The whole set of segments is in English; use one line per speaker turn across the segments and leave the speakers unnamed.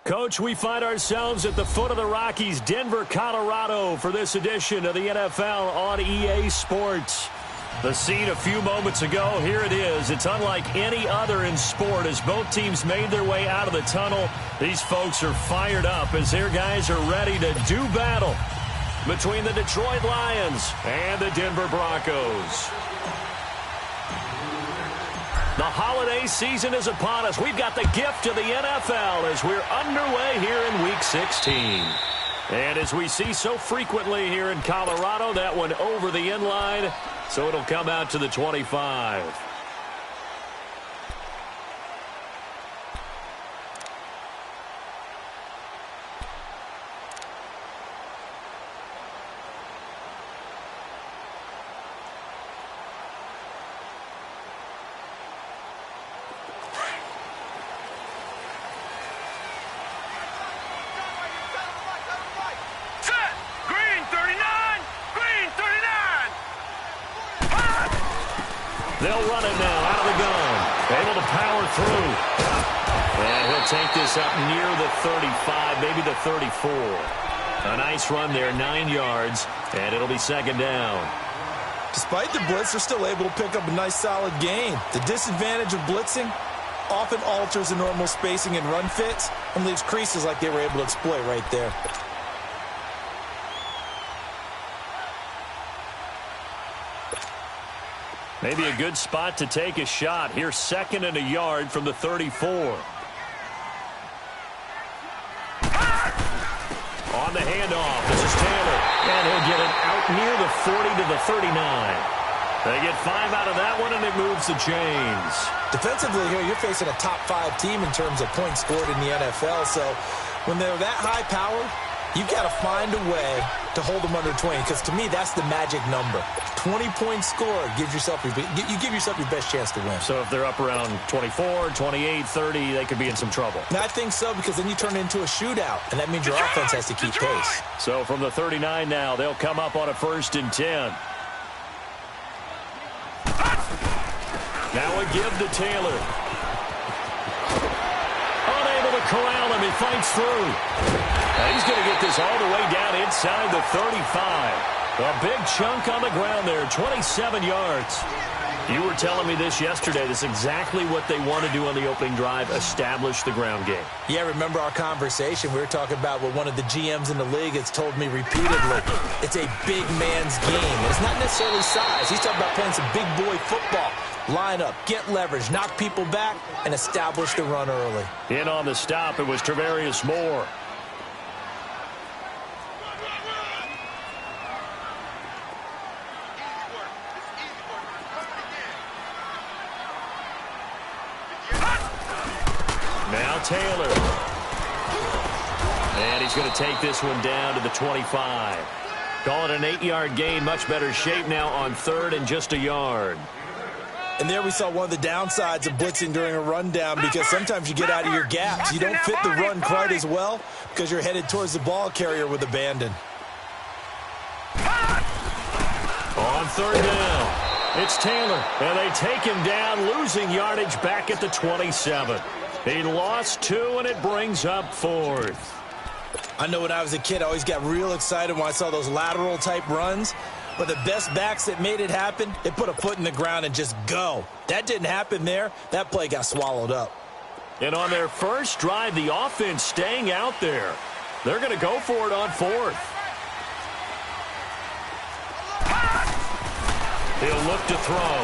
Coach, we find ourselves at the foot of the Rockies, Denver, Colorado, for this edition of the NFL on EA Sports. The scene a few moments ago, here it is. It's unlike any other in sport as both teams made their way out of the tunnel. These folks are fired up as their guys are ready to do battle between the Detroit Lions and the Denver Broncos. The holiday season is upon us. We've got the gift of the NFL as we're underway here in Week 16. And as we see so frequently here in Colorado, that one over the end line, so it'll come out to the 25. They'll run it now out of the gun. Able to power through. And he'll take this up near the 35, maybe the 34. A nice run there, 9 yards, and it'll be second down.
Despite the blitz, they're still able to pick up a nice solid gain. The disadvantage of blitzing often alters the normal spacing and run fits and leaves creases like they were able to exploit right there.
Maybe a good spot to take a shot. Here's second and a yard from the 34. On the handoff, this is Taylor. And he'll get it out near the 40 to the 39. They get 5 out of that one, and it moves the chains.
Defensively here, you're facing a top 5 team in terms of points scored in the NFL. So when they're that high-powered, you've got to find a way to hold them under 20, because to me, that's the magic number. 20-point score gives yourself you give yourself your best chance to win.
So if they're up around 24, 28, 30, they could be in some trouble.
And I think so, because then you turn it into a shootout, and that means your offense has to keep pace.
So from the 39 now, they'll come up on a 1st and 10. Now a give to Taylor. Unable to corral him. He fights through. And he's going to get this all the way down inside the 35. A big chunk on the ground there, 27 yards. You were telling me this yesterday. This is exactly what they want to do on the opening drive, establish the ground game.
Yeah, remember our conversation? We were talking about what one of the GMs in the league has told me repeatedly. It's a big man's game. It's not necessarily size. He's talking about playing some big boy football. Line up, get leverage, knock people back, and establish the run early.
In on the stop, it was Travarius Moore. Now Taylor. And he's going to take this one down to the 25. Call it an 8-yard gain. Much better shape now on 3rd and just a yard.
And there we saw one of the downsides of blitzing during a rundown, because sometimes you get out of your gaps. You don't fit the run quite as well because you're headed towards the ball carrier with abandon.
On 3rd down, it's Taylor. And they take him down, losing yardage back at the 27. He lost 2, and it brings up 4th.
I know when I was a kid, I always got real excited when I saw those lateral-type runs. But the best backs that made it happen, they put a foot in the ground and just go. That didn't happen there. That play got swallowed up.
And on their first drive, the offense staying out there. They're going to go for it on 4th. He'll look to throw.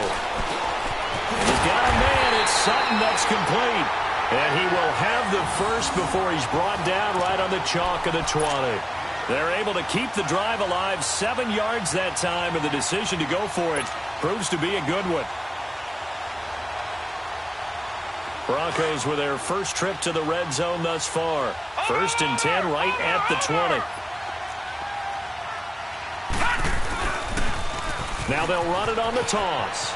He's got a man. It's Sutton. That's complete. And he will have the first before he's brought down right on the chalk of the 20. They're able to keep the drive alive, 7 yards that time, and the decision to go for it proves to be a good one. Broncos with their first trip to the red zone thus far. 1st and 10 right at the 20. Now they'll run it on the toss.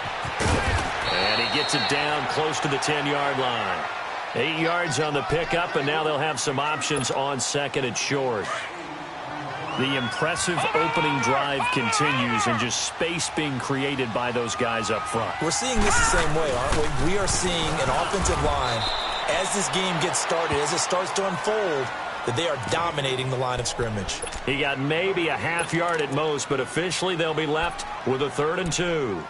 And he gets it down close to the 10-yard line. 8 yards on the pickup, and now they'll have some options on 2nd and short. The impressive opening drive continues, and just space being created by those guys up front.
We're seeing this the same way, aren't we? We are seeing an offensive line as this game gets started, as it starts to unfold, that they are dominating the line of scrimmage.
He got maybe a half yard at most, but officially they'll be left with a 3rd and 2.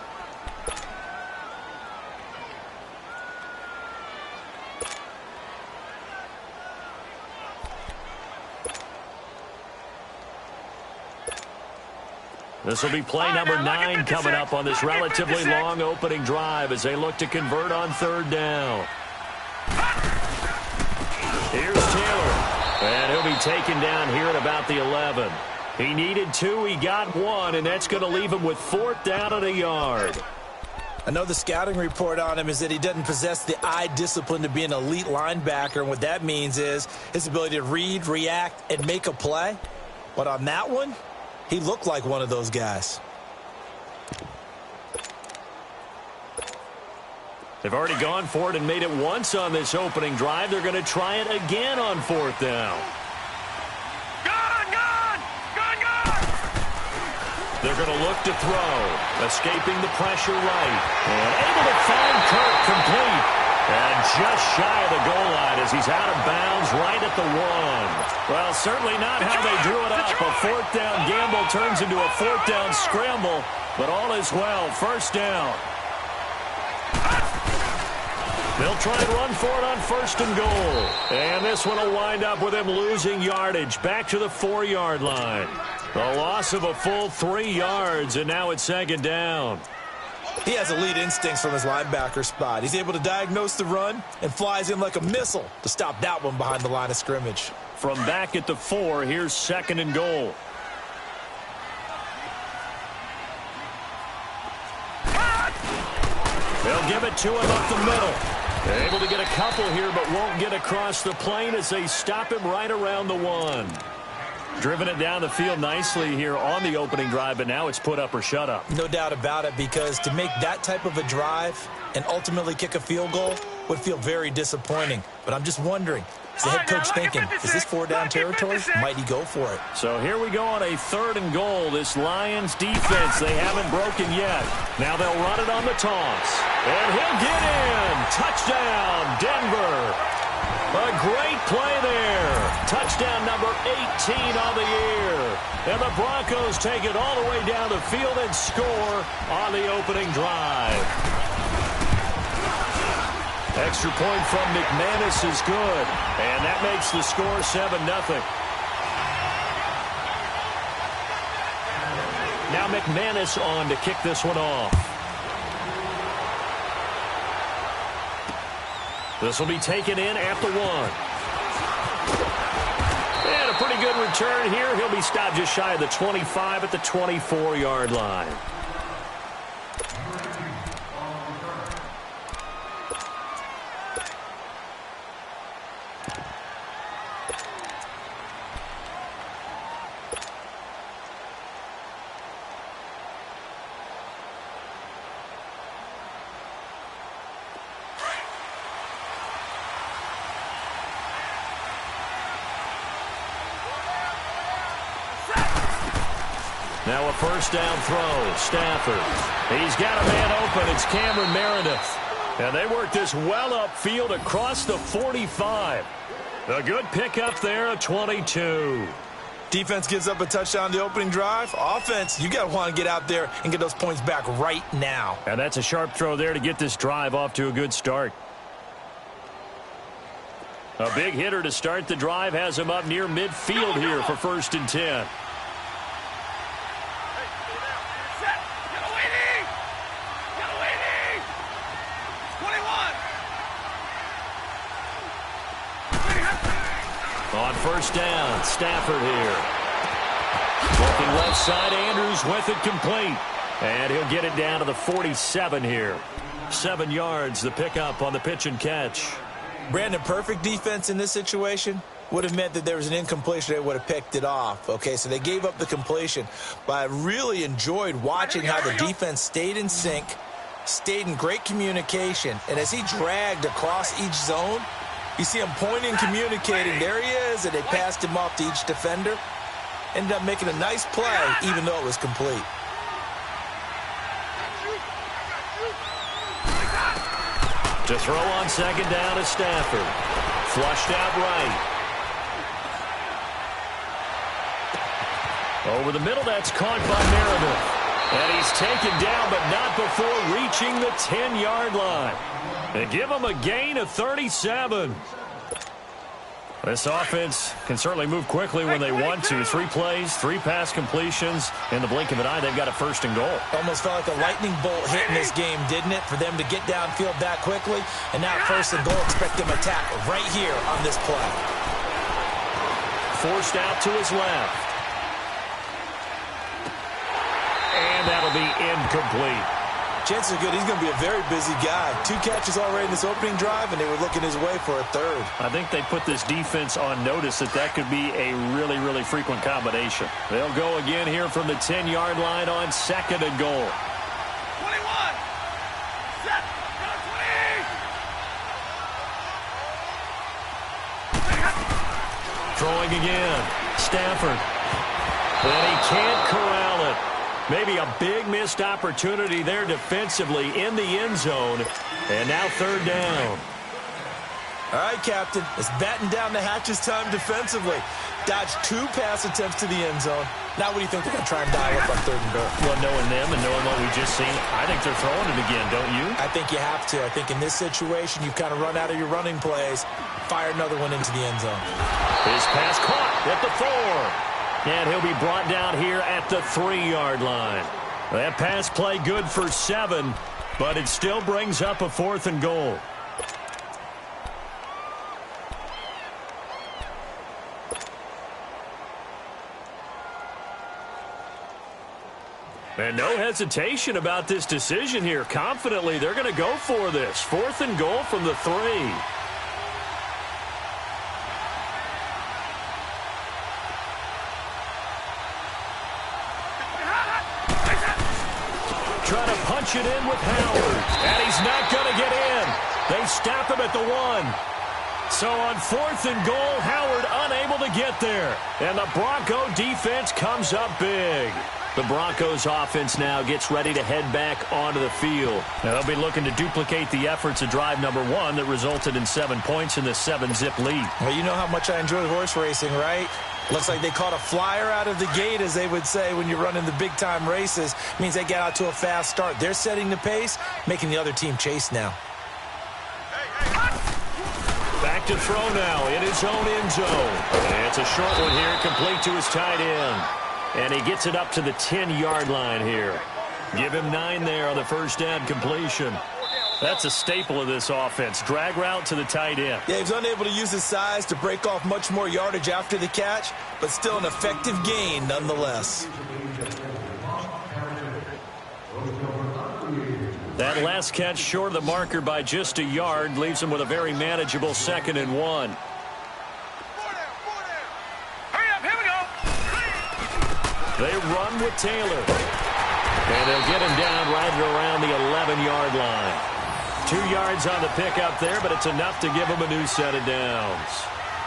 This will be play number 9 coming up on this relatively long opening drive as they look to convert on 3rd down. Here's Taylor, and he'll be taken down here at about the 11. He needed 2, he got 1, and that's going to leave him with 4th down and a yard.
I know the scouting report on him is that he doesn't possess the eye discipline to be an elite linebacker, and what that means is his ability to read, react, and make a play. But on that one, he looked like one of those guys.
They've already gone for it and made it once on this opening drive. They're going to try it again on 4th down. They're going to look to throw. Escaping the pressure right. And able to find Kirk complete. And just shy of the goal line as he's out of bounds right at the 1. Well, certainly not how they drew it up. A 4th down gamble turns into a 4th down scramble. But all is well. 1st down. They'll try and run for it on 1st and goal. And this one will wind up with him losing yardage back to the 4-yard line. A loss of a full 3 yards, and now it's 2nd down.
He has elite instincts from his linebacker spot. He's able to diagnose the run and flies in like a missile to stop that one behind the line of scrimmage.
From back at the 4, here's 2nd and goal. They'll give it to him up the middle. Able to get a couple here, but won't get across the plane as they stop him right around the 1. Driven it down the field nicely here on the opening drive, but now it's put up or shut up.
No doubt about it, because to make that type of a drive and ultimately kick a field goal would feel very disappointing. But I'm just wondering, is the head coach thinking, is this 4-down territory? Might he go for it?
So here we go on a 3rd and goal. This Lions defense, they haven't broken yet. Now they'll run it on the toss. And he'll get in. Touchdown, Denver. A great play there. Touchdown number 18 on the year. And the Broncos take it all the way down the field and score on the opening drive. Extra point from McManus is good. And that makes the score 7-0. Now McManus on to kick this one off. This will be taken in at the 1. And a pretty good return here. He'll be stopped just shy of the 25 at the 24-yard line. Now a 1st down throw. Stafford. He's got a man open. It's Cameron Meredith. And they work this well upfield across the 45. A good pickup there at 22.
Defense gives up a touchdown the opening drive. Offense, you got to want to get out there and get those points back right now.
And that's a sharp throw there to get this drive off to a good start. A big hitter to start the drive has him up near midfield here for 1st and 10. On 1st down, Stafford here. Working left side, Andrews with it complete. And he'll get it down to the 47 here. 7 yards, the pickup on the pitch and catch.
Brandon, perfect defense in this situation would have meant that there was an incompletion. They would have picked it off. Okay, so they gave up the completion. But I really enjoyed watching how the defense stayed in sync, stayed in great communication. And as he dragged across each zone, you see him pointing, communicating. There he is, and they passed him off to each defender. Ended up making a nice play, even though it was complete.
To throw on second down is Stafford. Flushed out right. Over the middle, that's caught by Meredith. And he's taken down, but not before reaching the 10-yard line. They give him a gain of 37. This offense can certainly move quickly when they want to. 3 plays, 3 pass completions. In the blink of an eye, they've got a first and goal.
Almost felt like a lightning bolt hit in this game, didn't it? For them to get downfield that quickly. And now first and goal, expect them to tackle right here on this play.
Forced out to his left. And that'll be incomplete.
Chances are good he's going to be a very busy guy. 2 catches already in this opening drive, and they were looking his way for a third.
I think they put this defense on notice that could be a really, really frequent combination. They'll go again here from the 10-yard line on second and goal.
21. Set. Go 20.
Throwing again. Stafford. And he can't corral it. Maybe a big missed opportunity there defensively in the end zone. And now third down.
All right, Captain. It's batten down the hatches time defensively. Dodged 2 pass attempts to the end zone. Now what do you think they're going to try and dial up on third and goal?
Well, knowing them and knowing what we just seen, I think they're throwing it again, don't you?
I think you have to. I think in this situation, you've kind of run out of your running plays. Fire another one into the end zone.
His pass caught at the 4. And he'll be brought down here at the 3-yard line. That pass play good for 7, but it still brings up a 4th and goal. And no hesitation about this decision here. Confidently, they're going to go for this. 4th and goal from the 3. Trying to punch it in with Howard. And he's not going to get in. They stop him at the 1. So on 4th and goal, Howard unable to get there. And the Bronco defense comes up big. The Broncos offense now gets ready to head back onto the field. Now they'll be looking to duplicate the efforts of drive number 1 that resulted in 7 points in the 7-zip lead.
Well, you know how much I enjoy horse racing, right? Looks like they caught a flyer out of the gate, as they would say when you're running the big-time races. It means they get out to a fast start. They're setting the pace, making the other team chase now.
Back to throw now in his own end zone. And it's a short one here, complete to his tight end. And he gets it up to the 10-yard line here. Give him 9 there on the first down completion. That's a staple of this offense. Drag route to the tight end.
Yeah, he's unable to use his size to break off much more yardage after the catch, but still an effective gain nonetheless.
That last catch short of the marker by just a yard leaves him with a very manageable 2nd and 1.
Hurry up, here we go.
They run with Taylor. And they'll get him down right around the 11-yard line. 2 yards on the pickup there, but it's enough to give him a new set of downs.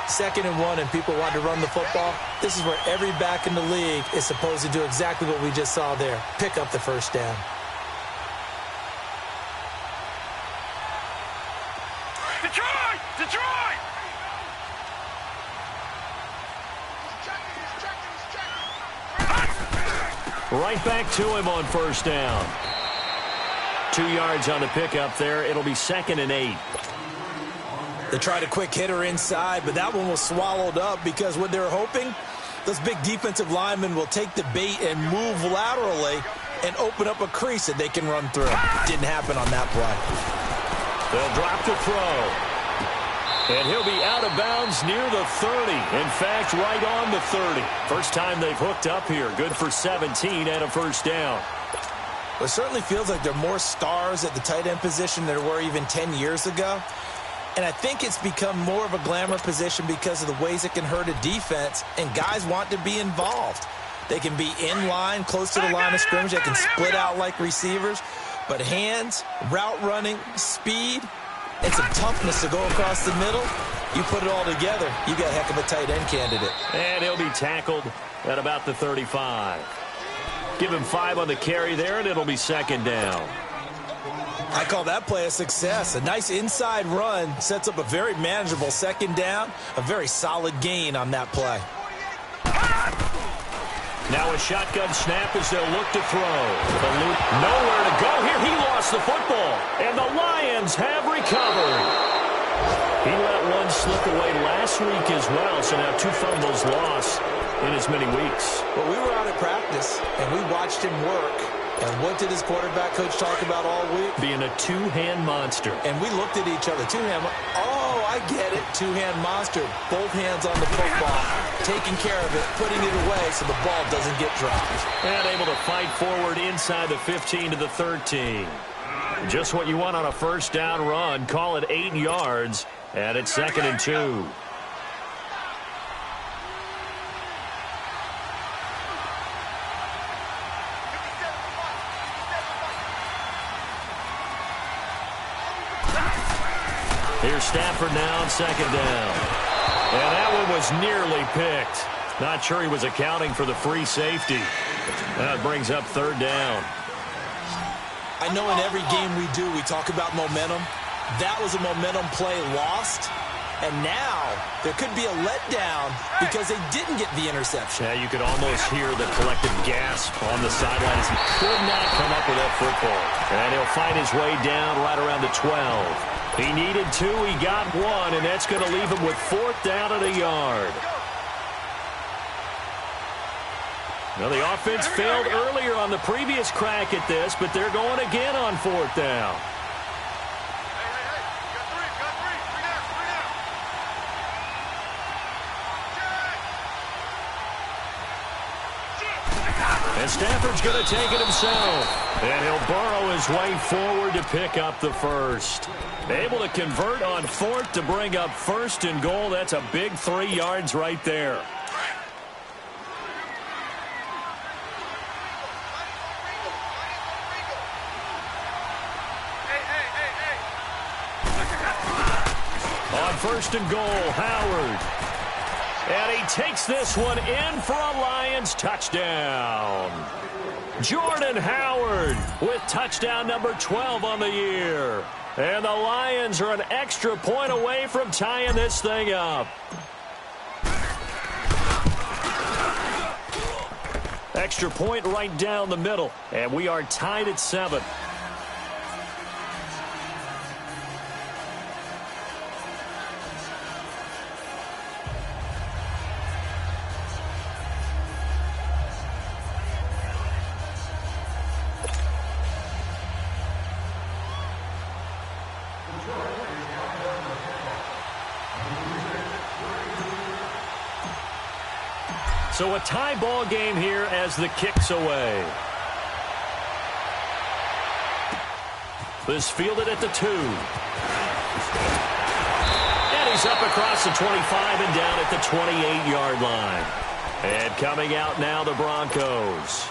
2nd and 1, and people want to run the football. This is where every back in the league is supposed to do exactly what we just saw there. Pick up the first down.
Detroit! Detroit!
Right back to him on first down. 2 yards on the pickup there. It'll be 2nd and 8.
They tried a quick hitter inside, but that one was swallowed up because what they're hoping, those big defensive linemen will take the bait and move laterally and open up a crease that they can run through. Didn't happen on that play.
They'll drop to throw. And he'll be out of bounds near the 30. In fact, right on the 30. First time they've hooked up here. Good for 17 and a first down.
Well, it certainly feels like there are more stars at the tight end position than there were even 10 years ago. And I think it's become more of a glamour position because of the ways it can hurt a defense, and guys want to be involved. They can be in line, close to the line of scrimmage. They can split out like receivers. But hands, route running, speed, and some toughness to go across the middle, you put it all together, you got a heck of a tight end candidate.
And he'll be tackled at about the 35. Give him 5 on the carry there, and it'll be 2nd down.
I call that play a success. A nice inside run sets up a very manageable second down. A very solid gain on that play.
Now a shotgun snap as they'll look to throw. The loop, nowhere to go here. He lost the football, and the Lions have recovered. He let one slip away last week as well, so now 2 fumbles lost in as many weeks.
Well, we were out at practice, and we watched him work. And what did his quarterback coach talk about all week?
Being a two-hand monster.
And we looked at each other. Two-hand. Oh, I get it. Two-hand monster. Both hands on the football. Taking care of it. Putting it away so the ball doesn't get dropped.
And able to fight forward inside the 15 to the 13. Just what you want on a first down run. Call it 8 yards. And it's 2nd and 2. Here's Stafford now on 2nd down. And that one was nearly picked. Not sure he was accounting for the free safety. That brings up 3rd down.
I know in every game we do, we talk about momentum. That was a momentum play lost. And now there could be a letdown because they didn't get the interception.
Yeah, you could almost hear the collective gasp on the sideline as he could not come up with that football. And he'll find his way down right around the 12. He needed 2, he got 1, and that's going to leave him with 4th down and a yard. Now, the offense failed earlier on the previous crack at this, but they're going again on 4th down. And Stafford's going to take it himself. And he'll burrow his way forward to pick up the first. Able to convert on 4th to bring up 1st and goal. That's a big 3 yards right there. On 1st and goal, Howard. And he takes this one in for a Lions touchdown. Jordan Howard with touchdown number 12 on the year. And the Lions are an extra point away from tying this thing up. Extra point right down the middle. And we are tied at 7. So a tie ball game here as the kick's away. This fielded at the 2. And he's up across the 25 and down at the 28-yard line. And coming out now, the Broncos.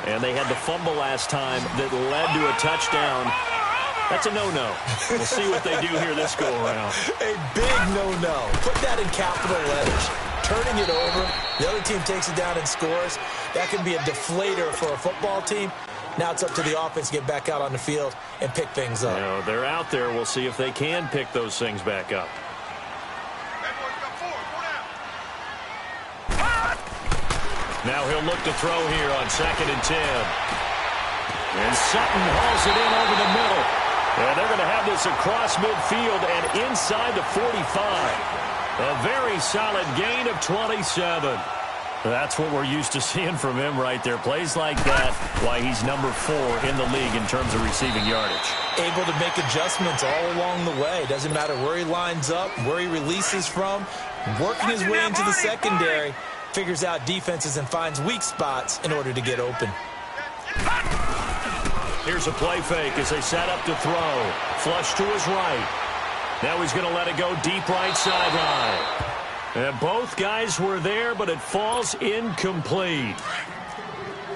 And they had the fumble last time that led to a touchdown. That's a no-no. We'll see what they do here this go-around.
A big no-no. Put that in capital letters. Turning it over, the other team takes it down and scores. That can be a deflator for a football team. Now it's up to the offense to get back out on the field and pick things up.
You know, they're out there. We'll see if they can pick those things back up. Now he'll look to throw here on 2nd and 10. And Sutton hauls it in over the middle. And they're going to have this across midfield and inside the 45. A very solid gain of 27. That's what we're used to seeing from him right there. Plays like that, why he's number 4 in the league in terms of receiving yardage.
Able to make adjustments all along the way. Doesn't matter where he lines up, where he releases from. Working his way into the secondary. Figures out defenses and finds weak spots in order to get open.
Here's a play fake as they set up to throw. Flush to his right. Now he's going to let it go deep right sideline. And both guys were there, but it falls incomplete.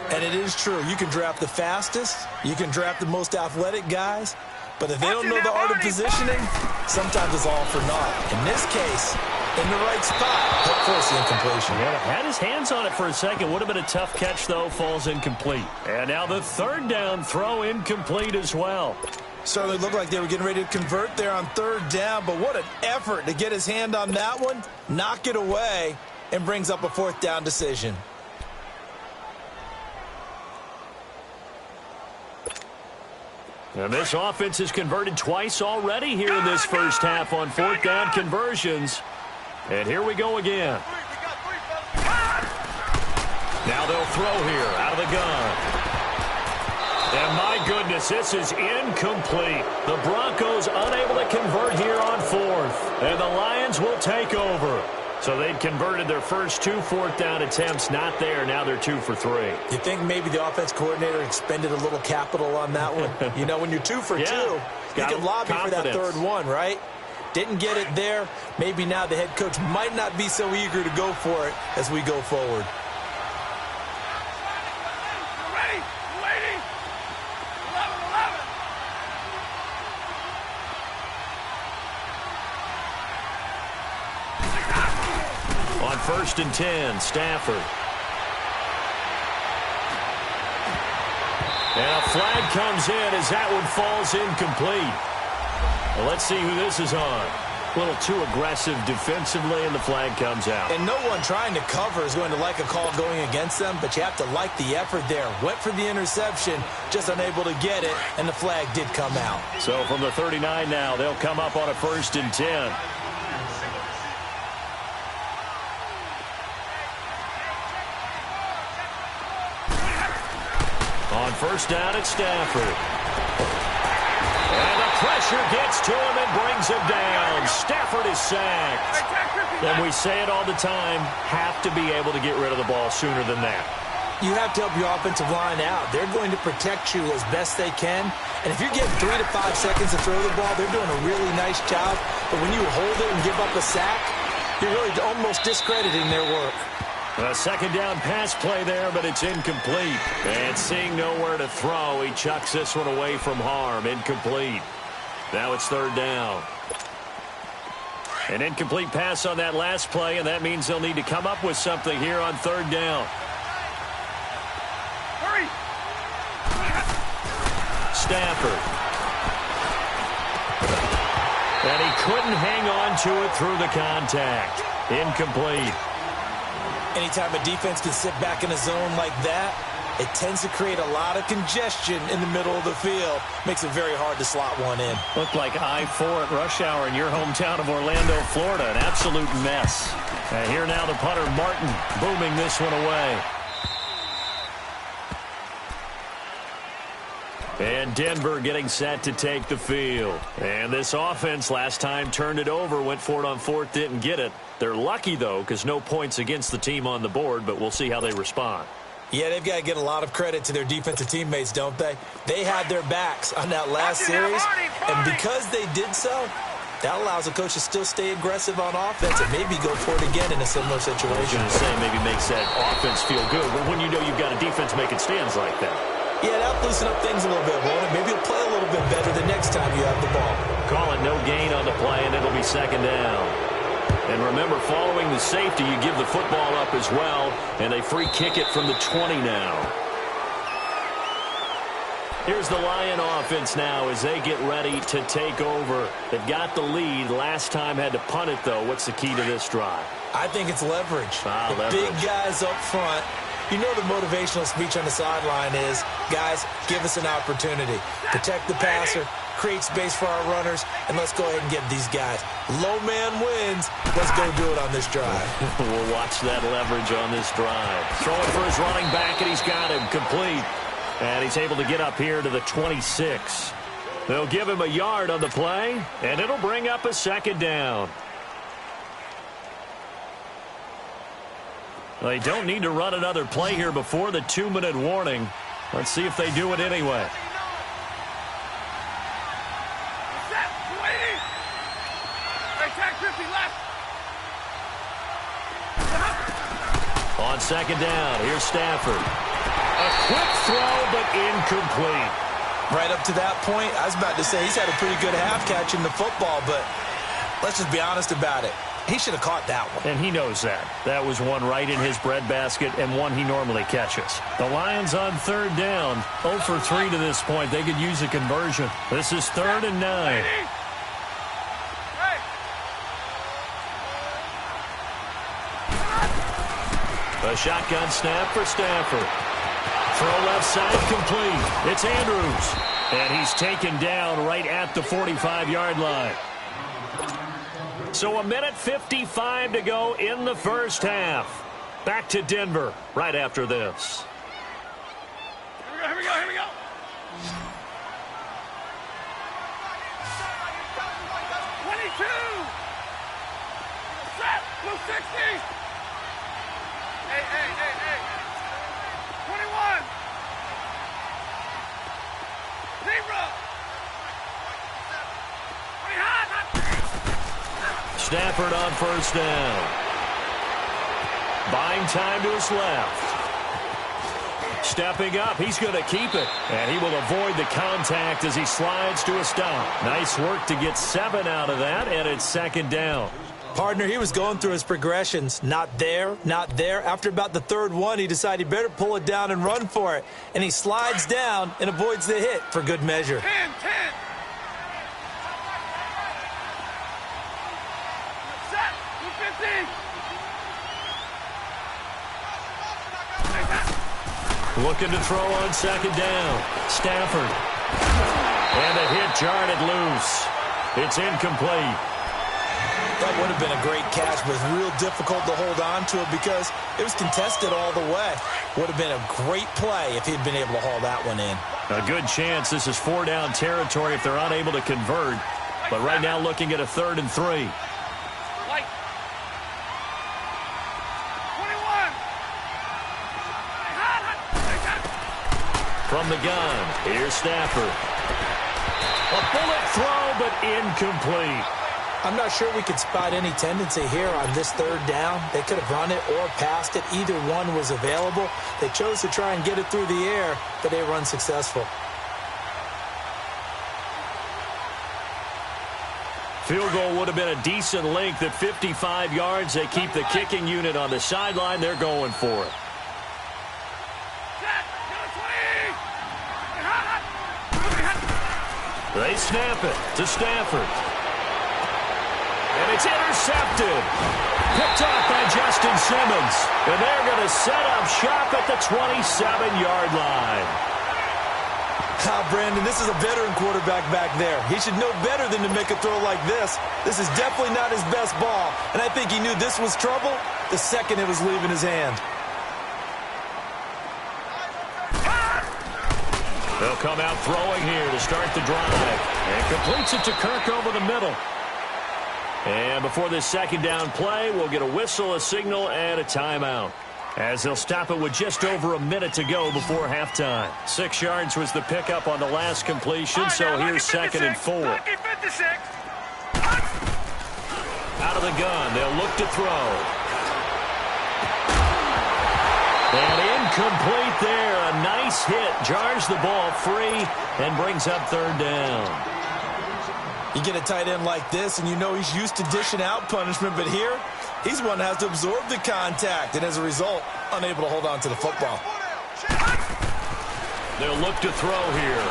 And it is true. You can draft the fastest. You can draft the most athletic guys. But if they don't know the art of positioning, sometimes it's all for naught. In this case, in the right spot, help force the incompletion.
Yeah, had his hands on it for a second. Would have been a tough catch, though. Falls incomplete. And now the 3rd down throw incomplete as well.
Certainly looked like they were getting ready to convert there on third down, but what an effort to get his hand on that one, knock it away, and brings up a fourth down decision.
And this offense has converted twice already here in this first half on fourth down conversions. And here we go again. Now they'll throw here out of the gun. And my goodness, this is incomplete. The Broncos unable to convert here on fourth. And the Lions will take over. So they'd converted their first 2 fourth-down attempts. Not there. Now they're 2 for 3.
You think maybe the offense coordinator expended a little capital on that one? You know, when you're 2 for 2, you can lobby for that third one, right? Didn't get it there. Maybe now the head coach might not be so eager to go for it as we go forward.
Ready? Waiting. 11-11.
On 1st and 10, Stafford. And a flag comes in as that one falls incomplete. Well, let's see who this is on. A little too aggressive defensively, and the flag comes out.
And no one trying to cover is going to like a call going against them, but you have to like the effort there. Went for the interception, just unable to get it, and the flag did come out.
So from the 39 now, they'll come up on a 1st and 10. On 1st down, it's Stafford. And the pressure gets to him and brings him down. Stafford is sacked. And we say it all the time, have to be able to get rid of the ball sooner than that.
You have to help your offensive line out. They're going to protect you as best they can. And if you're getting 3 to 5 seconds to throw the ball, they're doing a really nice job. But when you hold it and give up a sack, you're really almost discrediting their work.
A 2nd down pass play there, but it's incomplete. And seeing nowhere to throw, he chucks this one away from harm. Incomplete. Now it's 3rd down. An incomplete pass on that last play, and that means they'll need to come up with something here on 3rd down.
Hurry!
Stafford. And he couldn't hang on to it through the contact. Incomplete.
Anytime a defense can sit back in a zone like that, it tends to create a lot of congestion in the middle of the field. Makes it very hard to slot one in.
Looked like I-4 at rush hour in your hometown of Orlando, Florida. An absolute mess. And here now the punter, Martin, booming this one away. And Denver getting set to take the field. And this offense last time turned it over, went for it on 4th, didn't get it. They're lucky, though, because no points against the team on the board, but we'll see how they respond.
Yeah, they've got to get a lot of credit to their defensive teammates, don't they? They had their backs on that last series, and because they did so, that allows a coach to still stay aggressive on offense and maybe go for it again in a similar situation.
I was going to say maybe makes that offense feel good, but when you know you've got a defense making stands like that.
Yeah, that'll loosen up things a little bit, won't it? Maybe you'll play a little bit better the next time you have the ball.
Call it no gain on the play, and it'll be 2nd down. And remember, following the safety, you give the football up as well, and they free kick it from the 20 now. Here's the Lion offense now as they get ready to take over. They've got the lead. Last time had to punt it, though. What's the key to this drive?
I think it's leverage.
Leverage.
Big guys up front. You know the motivational speech on the sideline is, guys, give us an opportunity. Protect the passer, create space for our runners, and let's go ahead and get these guys. Low man wins. Let's go do it on this drive.
We'll watch that leverage on this drive. Throwing for his running back, and he's got him complete. And he's able to get up here to the 26. They'll give him a yard on the play, and it'll bring up a 2nd down. They don't need to run another play here before the 2-minute warning. Let's see if they do it anyway.
Set! Waiting! Hey, tag 50 left!
On 2nd down, here's Stafford. A quick throw, but incomplete.
Right up to that point, I was about to say he's had a pretty good half catching the football, but let's just be honest about it. He should have caught that one.
And he knows that. That was one right in his breadbasket and one he normally catches. The Lions on third down. 0 for 3 to this point. They could use a conversion. This is 3rd and 9. A shotgun snap for Stafford. Throw left side complete. It's Andrews. And he's taken down right at the 45-yard line. So 1:55 to go in the first half. Back to Denver right after this.
Here we go. Set, blue 60. Hey. 21. Zebra.
Stafford on first down. Buying time to his left. Stepping up, he's going to keep it. And he will avoid the contact as he slides to a stop. Nice work to get 7 out of that, and it's 2nd down.
Partner, he was going through his progressions. Not there, not there. After about the 3rd one, he decided he better pull it down and run for it. And he slides down and avoids the hit for good measure.
10. Set, blue 50.
Looking to throw on 2nd down. Stafford. And the hit jarred it loose. It's incomplete.
That would have been a great catch, but it's real difficult to hold on to it because it was contested all the way. Would have been a great play if he'd been able to haul that one in.
A good chance this is 4-down territory if they're unable to convert. But right now looking at a 3rd and 3.
Light. 21.
From the gun, here's Stafford. A bullet throw, but incomplete.
I'm not sure we could spot any tendency here on this 3rd down. They could have run it or passed it. Either one was available. They chose to try and get it through the air, but they were unsuccessful.
Field goal would have been a decent length at 55 yards. They keep the kicking unit on the sideline. They're going for it. They snap it to Stafford. And it's intercepted. Picked off by Justin Simmons. And they're going to set up shop at the 27-yard line.
Brandon, this is a veteran quarterback back there. He should know better than to make a throw like this. This is definitely not his best ball. And I think he knew this was trouble the second it was leaving his hand.
They'll come out throwing here to start the drive. And completes it to Kirk over the middle. And before this 2nd down play, we'll get a whistle, a signal, and a timeout. As they'll stop it with just over a minute to go before halftime. 6 yards was the pickup on the last completion, so here's 2nd and 4. Out of the gun, they'll look to throw. And incomplete there. A nice hit. Jars the ball free and brings up 3rd down.
You get a tight end like this, and you know he's used to dishing out punishment, but here, he's one that has to absorb the contact, and as a result, unable to hold on to the football.
They'll look to throw here.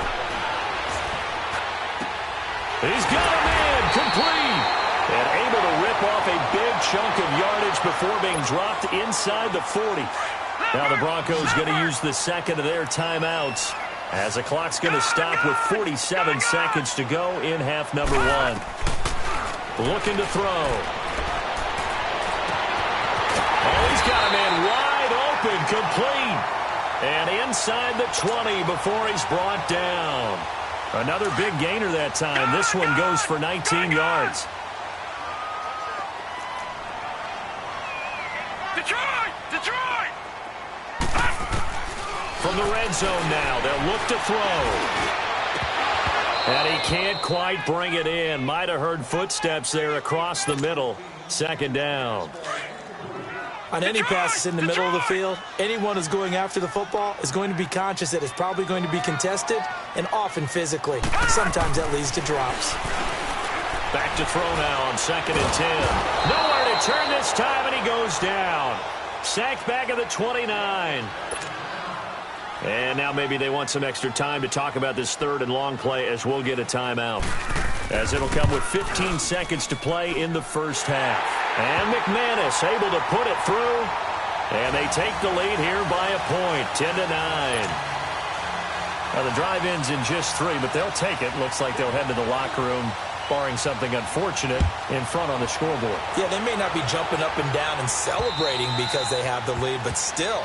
He's got him in, complete, and able to rip off a big chunk of yardage before being dropped inside the 40. Now the Broncos going to use the 2nd of their timeouts, as the clock's going to stop with 47 seconds to go in half number 1. Looking to throw. Oh, he's got a man wide open, complete. And inside the 20 before he's brought down. Another big gainer that time. This one goes for 19 yards.
Detroit!
From the red zone now, they'll look to throw. And he can't quite bring it in. Might have heard footsteps there across the middle. 2nd down.
On any passes in the middle of the field, anyone who's going after the football is going to be conscious that it's probably going to be contested, and often physically. Sometimes that leads to drops.
Back to throw now on 2nd and 10. Nowhere to this time, and he goes down. Sacked back at the 29. And now maybe they want some extra time to talk about this third and long play as we'll get a timeout. As it'll come with 15 seconds to play in the first half. And McManus able to put it through. And they take the lead here by a point, 10-9. Now the drive ends in just 3, but they'll take it. Looks like they'll head to the locker room, barring something unfortunate, in front on the scoreboard.
Yeah, they may not be jumping up and down and celebrating because they have the lead, but still,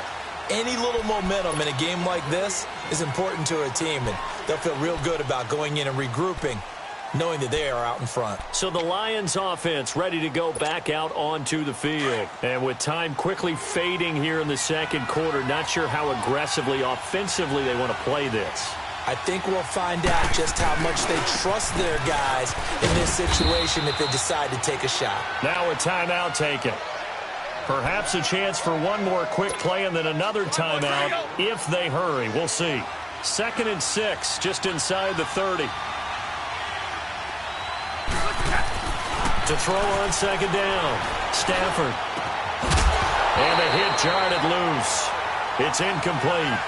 any little momentum in a game like this is important to a team, and they'll feel real good about going in and regrouping, knowing that they are out in front.
So the Lions offense ready to go back out onto the field. And with time quickly fading here in the second quarter, not sure how aggressively, offensively they want to play this.
I think we'll find out just how much they trust their guys in this situation if they decide to take a shot.
Now a timeout taken. Perhaps a chance for one more quick play and then another timeout if they hurry. We'll see. 2nd and 6, just inside the 30. To throw on 2nd down. Stafford. And a hit jarred it loose. It's incomplete.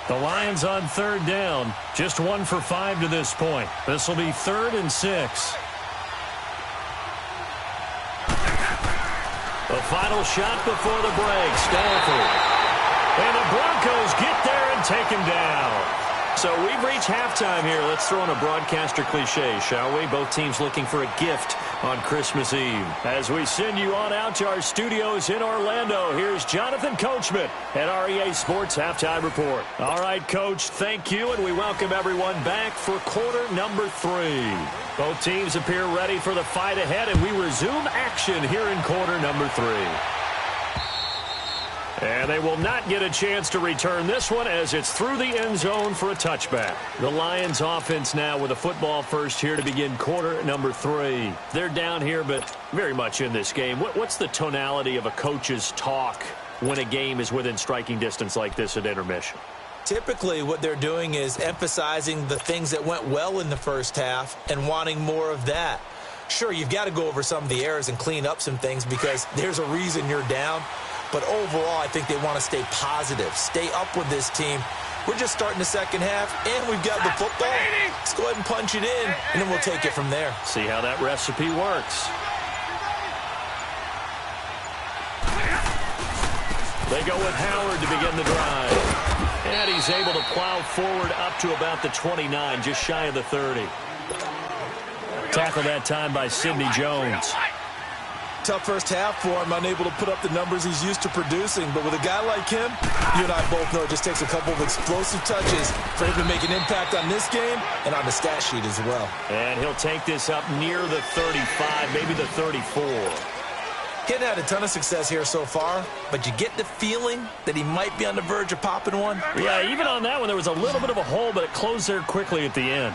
The Lions on 3rd down. Just 1 for 5 to this point. This will be 3rd and 6. The final shot before the break. Stafford. And the Broncos get there and take him down. So we've reached halftime here. Let's throw in a broadcaster cliche, shall we? Both teams looking for a gift on Christmas Eve. As we send you on out to our studios in Orlando, here's Jonathan Coachman at REA Sports Halftime Report. All right, Coach, thank you, and we welcome everyone back for quarter number 3. Both teams appear ready for the fight ahead, and we resume action here in quarter number 3. And they will not get a chance to return this one as it's through the end zone for a touchback. The Lions offense now with a football first here to begin quarter number 3. They're down here, but very much in this game. What's the tonality of a coach's talk when a game is within striking distance like this at intermission?
Typically, what they're doing is emphasizing the things that went well in the first half and wanting more of that. Sure, you've got to go over some of the errors and clean up some things because there's a reason you're down. But overall, I think they want to stay positive, stay up with this team. We're just starting the second half, and we've got the football. Let's go ahead and punch it in, and then we'll take it from there.
See how that recipe works. They go with Howard to begin the drive. And he's able to plow forward up to about the 29, just shy of the 30. Tackled that time by Sidney Jones.
Tough first half for him, unable to put up the numbers he's used to producing. But with a guy like him, you and I both know it just takes a couple of explosive touches for him to make an impact on this game and on the stat sheet as well.
And he'll take this up near the 35, maybe the 34.
Getting had a ton of success here so far, but you get the feeling that he might be on the verge of popping one.
Yeah, even on that one, there was a little bit of a hole, but it closed there quickly at the end.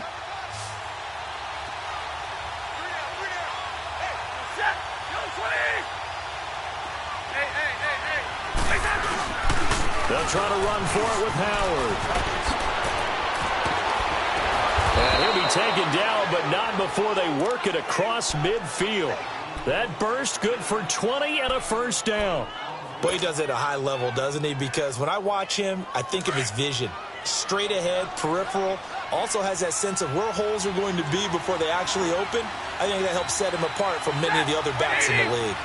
They'll try to run for it with Howard. And he'll be taken down, but not before they work it across midfield. That burst good for 20 and a first down.
Boy, he does it at a high level, doesn't he? Because when I watch him, I think of his vision. Straight ahead, peripheral. Also has that sense of where holes are going to be before they actually open. I think that helps set him apart from many of the other backs in the league.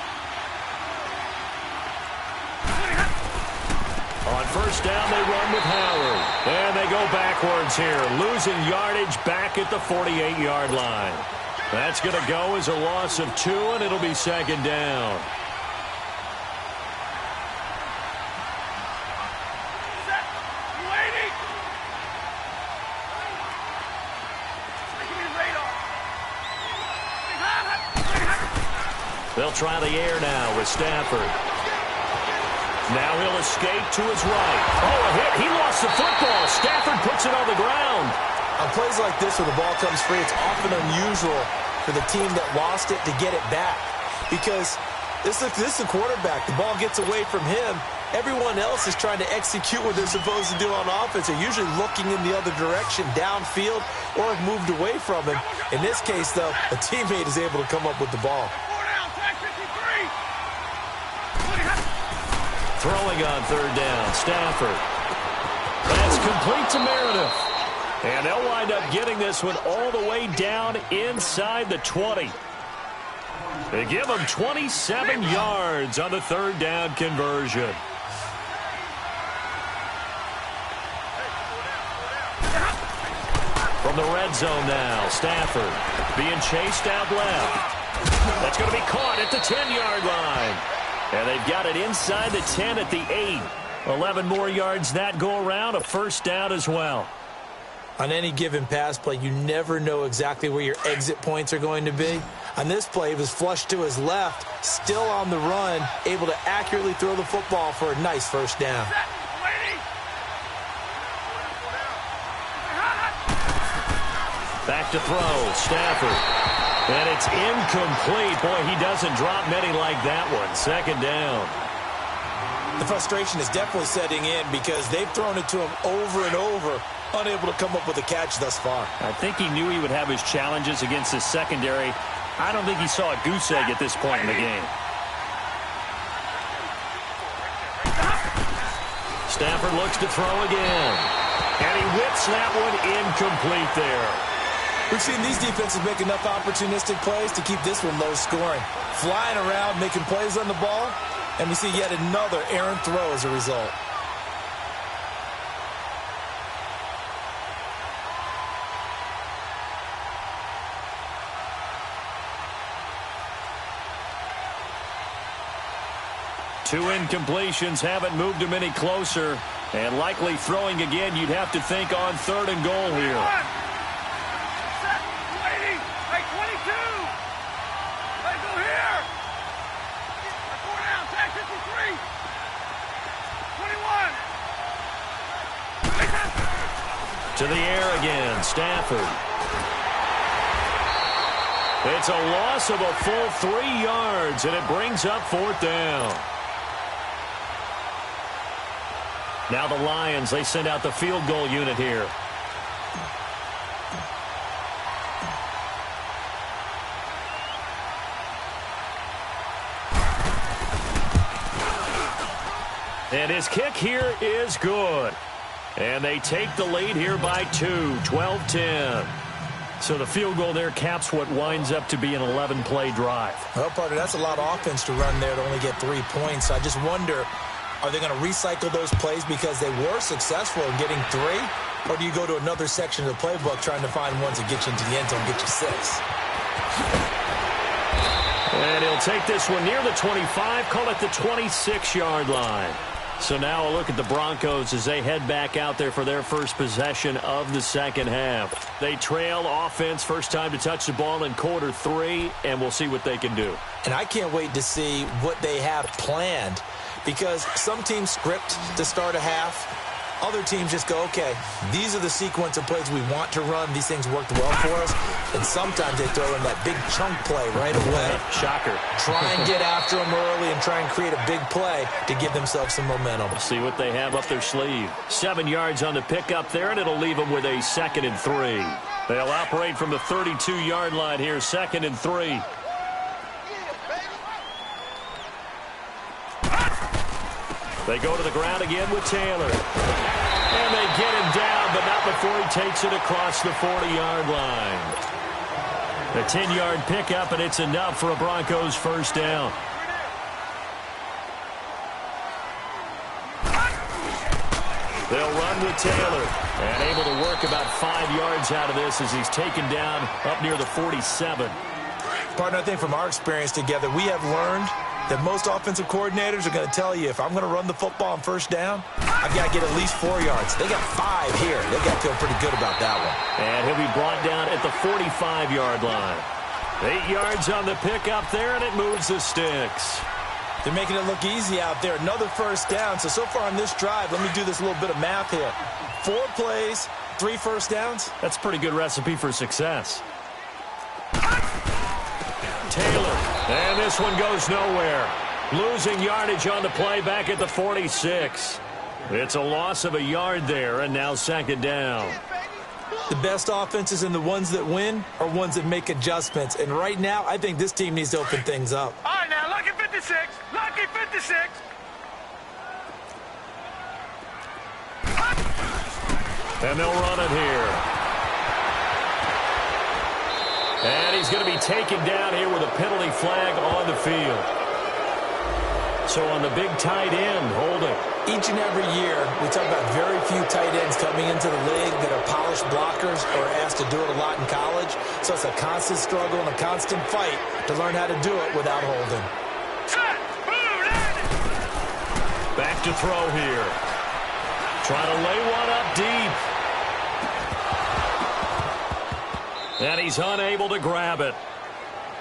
On first down, they run with Howard. And they go backwards here, losing yardage back at the 48-yard line. That's going to go as a loss of 2, and it'll be second down. They'll try the air now with Stafford. Now he'll escape to his right. Oh, a hit. He lost the football. Stafford puts it on the ground.
On plays like this where the ball comes free, it's often unusual for the team that lost it to get it back. Because this is the quarterback. The ball gets away from him, Everyone else is trying to execute what they're supposed to do on offense. They're usually looking in the other direction, downfield, or have moved away from him. In this case, though, a teammate is able to come up with the ball.
Throwing on third down, Stafford. That's complete to Meredith. And they'll wind up getting this one all the way down inside the 20. They give them 27 yards on the third down conversion. From the red zone now, Stafford being chased out left. That's going to be caught at the 10-yard line. And they've got it inside the 10 at the 8. 11 more yards that go around, a first down as well.
On any given pass play, you never know exactly where your exit points are going to be. On this play, he was flushed to his left, still on the run, able to accurately throw the football for a nice first down.
Back to throw, Stafford. And it's incomplete. Boy, he doesn't drop many like that one. Second down.
The frustration is definitely setting in because they've thrown it to him over and over, unable to come up with a catch thus far.
I think he knew he would have his challenges against his secondary. I don't think he saw a goose egg at this point in the game. Stafford looks to throw again. And he whips that one incomplete there.
We've seen these defenses make enough opportunistic plays to keep this one low scoring. Flying around, making plays on the ball, and we see yet another errant throw as a result.
Two incompletions haven't moved him any closer. And likely throwing again, you'd have to think on third and goal here. To the air again, Stafford. It's a loss of a full 3 yards, and it brings up fourth down. Now the Lions, they send out the field goal unit here. And his kick here is good. And they take the lead here by 2, 12-10. So the field goal there caps what winds up to be an 11-play drive.
Well, partner, that's a lot of offense to run there to only get 3 points. I just wonder, are they going to recycle those plays because they were successful in getting 3? Or do you go to another section of the playbook trying to find ones that get you into the end zone and get you 6?
And he'll take this one near the 25, call it the 26-yard line. So now a look at the Broncos as they head back out there for their first possession of the second half. They trail offense, first time to touch the ball in quarter 3, and we'll see what they can do.
And I can't wait to see what they have planned, because some teams script to start a half. Other teams just go, okay, these are the sequence of plays we want to run. These things worked well for us. And sometimes they throw in that big chunk play right away.
Shocker.
Try and get after them early and try and create a big play to give themselves some momentum.
See what they have up their sleeve. 7 yards on the pickup there, and it'll leave them with a 2nd and 3. They'll operate from the 32-yard line here, 2nd and 3. They go to the ground again with Taylor. And they get him down, but not before he takes it across the 40-yard line. A 10-yard pickup, and it's enough for a Broncos first down. They'll run with Taylor. And able to work about 5 yards out of this as he's taken down up near the 47.
Partner, I think from our experience together, we have learned that most offensive coordinators are going to tell you, if I'm going to run the football on first down, I've got to get at least 4 yards. They got 5 here. They got to feel pretty good about that one.
And he'll be brought down at the 45-yard line. 8 yards on the pickup there, and it moves the sticks.
They're making it look easy out there. Another first down. So far on this drive, let me do this little bit of math here. 4 plays, 3 first downs.
That's a pretty good recipe for success. Taylor. And this one goes nowhere. Losing yardage on the play back at the 46. It's a loss of a yard there, and now second down.
The best offenses and the ones that win are ones that make adjustments. And right now, I think this team needs to open things up.
All right, now, lucky 56. Lucky 56.
And they'll run it here. And he's going to be taken down here with a penalty flag on the field. So on the big tight end, holding.
Each and every year, we talk about very few tight ends coming into the league that are polished blockers or asked to do it a lot in college. So it's a constant struggle and a constant fight to learn how to do it without holding.
Back to throw here. Trying to lay one up deep. And he's unable to grab it.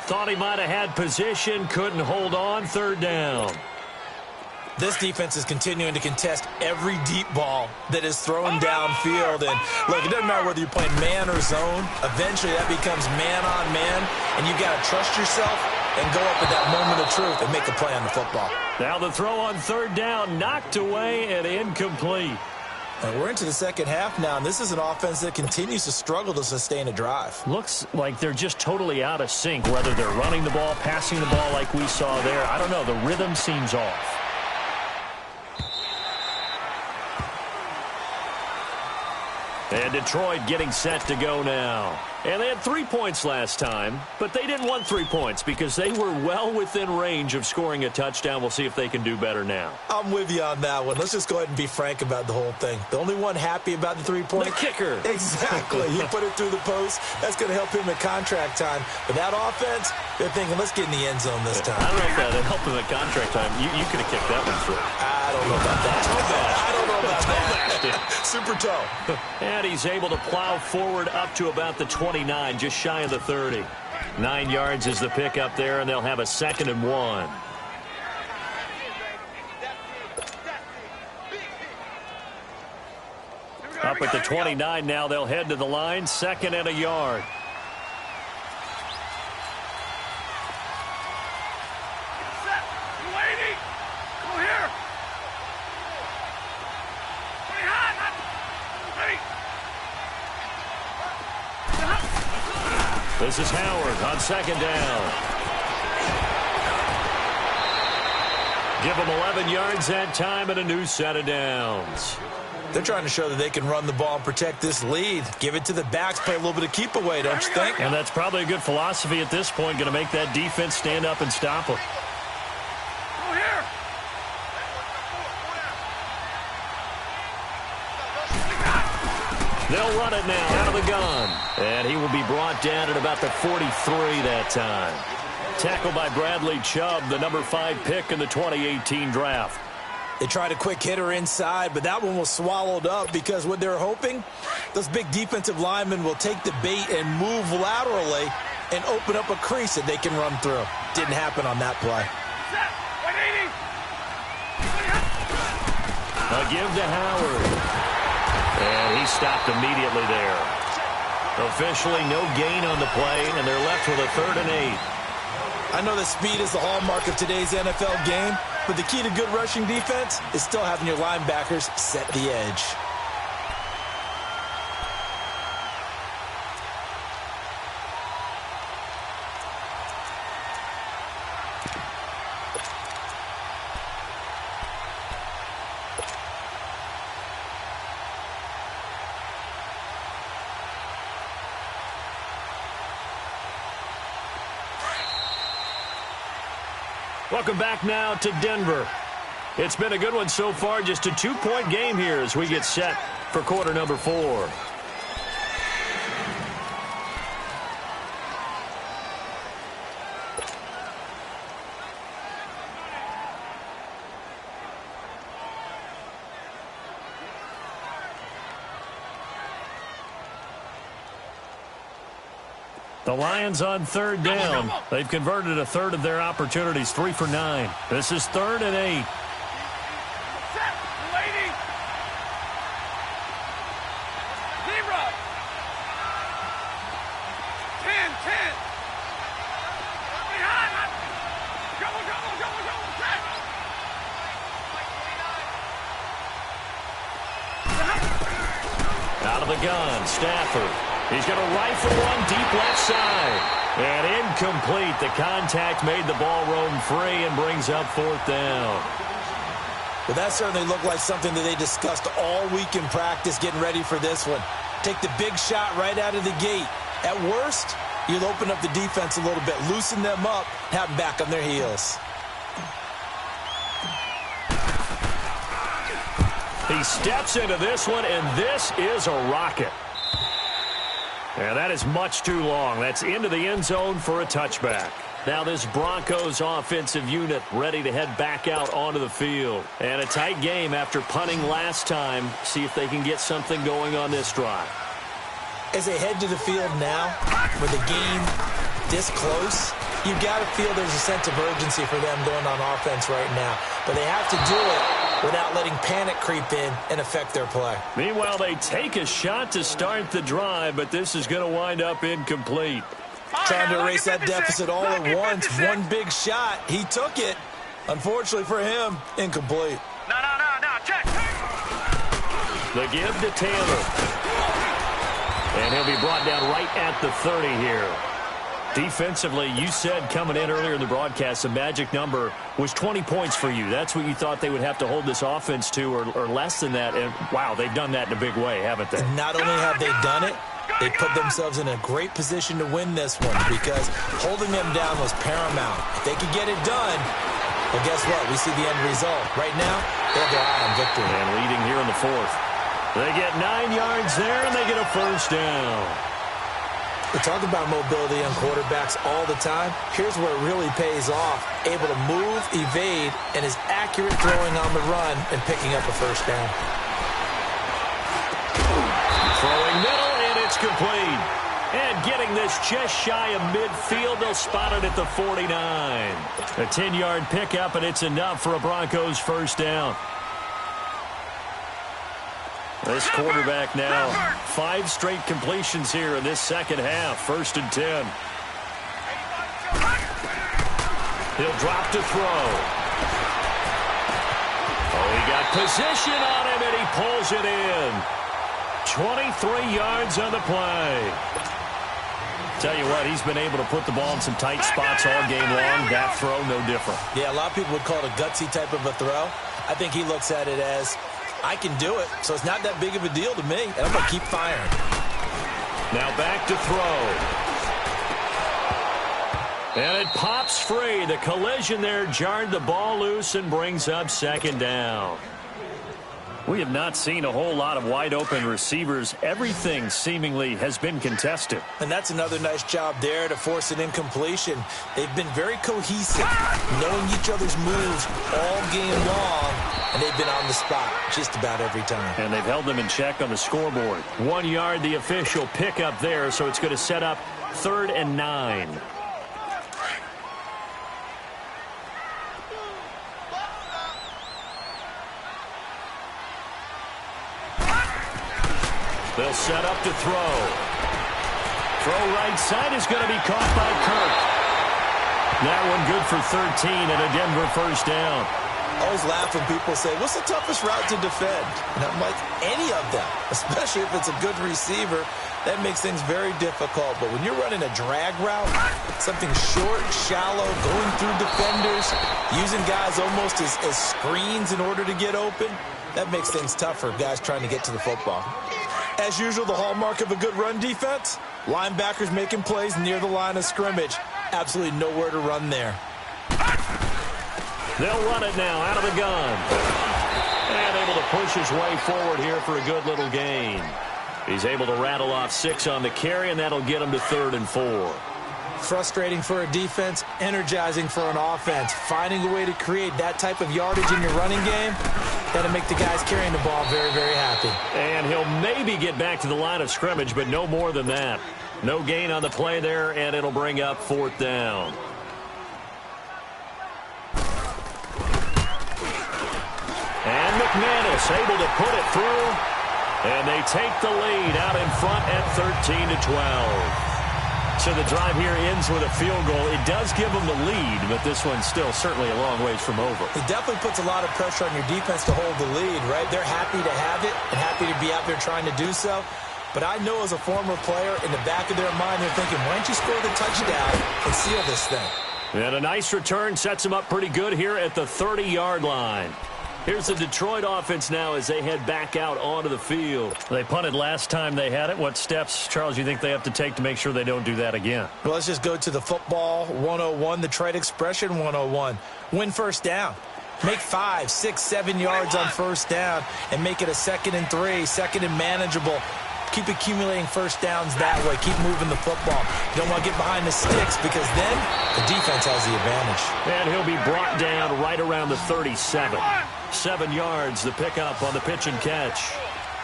Thought he might have had position, couldn't hold on, third down.
This defense is continuing to contest every deep ball that is thrown downfield. And, look, it doesn't matter whether you're playing man or zone. Eventually, that becomes man-on-man, and you've got to trust yourself and go up at that moment of truth and make a play on the football.
Now the throw on third down, knocked away and incomplete.
And we're into the second half now, and this is an offense that continues to struggle to sustain a drive.
Looks like they're just totally out of sync, whether they're running the ball, passing the ball like we saw there. I don't know. The rhythm seems off. And Detroit getting set to go now. And they had 3 points last time, but they didn't want 3 points because they were well within range of scoring a touchdown. We'll see if they can do better now.
I'm with you on that one. Let's just go ahead and be frank about the whole thing. The only one happy about the 3-point.
The kicker.
Exactly. He put it through the post. That's going to help him at contract time. But that offense, they're thinking, let's get in the end zone this time.
I don't know if that helped him at contract time. You could have kicked that one through.
I don't know about that. I don't know about that. Super toe.
And he's able to plow forward up to about the 29, just shy of the 30. 9 yards is the pickup there, and they'll have a 2nd and 1. Up at the 29 now, they'll head to the line, 2nd and a yard. This is Howard on 2nd down. Give them 11 yards that time and a new set of downs.
They're trying to show that they can run the ball and protect this lead. Give it to the backs, play a little bit of keep away, don't you think?
And that's probably a good philosophy at this point, going to make that defense stand up and stop them. They'll run it now out of the gun. And he will be brought down at about the 43 that time. Tackled by Bradley Chubb, the number 5 pick in the 2018 draft.
They tried a quick hitter inside, but that one was swallowed up because what they're hoping, those big defensive linemen will take the bait and move laterally and open up a crease that they can run through. Didn't happen on that play.
A give to Howard. And he stopped immediately there. Officially no gain on the play, and they're left with a 3rd and 8.
I know that speed is the hallmark of today's NFL game, but the key to good rushing defense is still having your linebackers set the edge.
Welcome back now to Denver. It's been a good one so far. Just a 2-point game here as we get set for quarter number 4. The Lions on 3rd down. They've converted a 1/3 of their opportunities, 3 for 9. This is 3rd and 8. Out of the gun, Stafford. He's going to rifle one deep left side. And incomplete. The contact made the ball roam free and brings up fourth down.
Well, that certainly looked like something that they discussed all week in practice getting ready for this one. Take the big shot right out of the gate. At worst, you'll open up the defense a little bit, loosen them up, have them back on their heels.
He steps into this one, and this is a rocket. And that is much too long. That's into the end zone for a touchback. Now this Broncos offensive unit ready to head back out onto the field. And a tight game after punting last time. See if they can get something going on this drive.
As they head to the field now, with the game this close, you've got to feel there's a sense of urgency for them going on offense right now. But they have to do it without letting panic creep in and affect their play.
Meanwhile, they take a shot to start the drive, but this is going to wind up incomplete.
Trying to erase that deficit all at once. One big shot. He took it. Unfortunately for him, incomplete.
No, check.
The give to Taylor. And he'll be brought down right at the 30 here. Defensively, you said coming in earlier in the broadcast, the magic number was 20 points for you. That's what you thought they would have to hold this offense to, or less than that. And, wow, they've done that in a big way, haven't they?
Not only have they done it, they put themselves in a great position to win this one because holding them down was paramount. If they could get it done, well, guess what? We see the end result. Right now, they have their eye on victory.
And leading here in the fourth. They get 9 yards there, and they get a first down.
We talk about mobility on quarterbacks all the time. Here's where it really pays off. Able to move, evade, and is accurate throwing on the run and picking up a first down.
Throwing middle, and it's complete. And getting this just shy of midfield, they'll spot it at the 49. A 10-yard pickup, and it's enough for a Broncos first down. This quarterback now, 5 straight completions here in this second half. 1st and 10. He'll drop to throw. Oh, he got position on him, and he pulls it in. 23 yards on the play. Tell you what, he's been able to put the ball in some tight spots all game long. That throw, no different.
Yeah, a lot of people would call it a gutsy type of a throw. I think he looks at it as, I can do it, so it's not that big of a deal to me, and I'm going to keep firing.
Now back to throw. And it pops free. The collision there jarred the ball loose and brings up second down. We have not seen a whole lot of wide-open receivers. Everything seemingly has been contested.
And that's another nice job there to force an incompletion. They've been very cohesive, knowing each other's moves all game long, and they've been on the spot just about every time.
And they've held them in check on the scoreboard. 1 yard, the official pickup there, so it's going to set up 3rd and 9. They'll set up to throw. Throw right side is going to be caught by Kirk. That one good for 13 and a Denver first down.
I always laugh when people say, what's the toughest route to defend? And I'm like, any of them, especially if it's a good receiver. That makes things very difficult. But when you're running a drag route, something short, shallow, going through defenders, using guys almost as screens in order to get open, that makes things tough for guys trying to get to the football. As usual, the hallmark of a good run defense, linebackers making plays near the line of scrimmage. Absolutely nowhere to run there.
They'll run it now out of the gun. And able to push his way forward here for a good little gain. He's able to rattle off 6 on the carry, and that'll get him to 3rd and 4.
Frustrating for a defense, energizing for an offense. Finding a way to create that type of yardage in your running game, that'll make the guys carrying the ball very, very happy.
And he'll maybe get back to the line of scrimmage, but no more than that. No gain on the play there, and it'll bring up 4th down. And McManus able to put it through, and they take the lead out in front at 13-12. So the drive here ends with a field goal. It does give them the lead, but this one's still certainly a long ways from over.
It definitely puts a lot of pressure on your defense to hold the lead, right? They're happy to have it and happy to be out there trying to do so. But I know as a former player, in the back of their mind, they're thinking, why don't you score the touchdown and seal this thing?
And a nice return sets them up pretty good here at the 30-yard line. Here's the Detroit offense now as they head back out onto the field. They punted last time they had it. What steps, Charles, you think they have to take to make sure they don't do that again?
Well, let's just go to the football 101, the trade expression 101. Win first down. Make 5, 6, 7 yards on first down and make it a 2nd and 3, 2nd and manageable. Keep accumulating first downs that way. Keep moving the football. You don't want to get behind the sticks because then the defense has the advantage.
And he'll be brought down right around the 37. 7 yards, the pickup on the pitch and catch.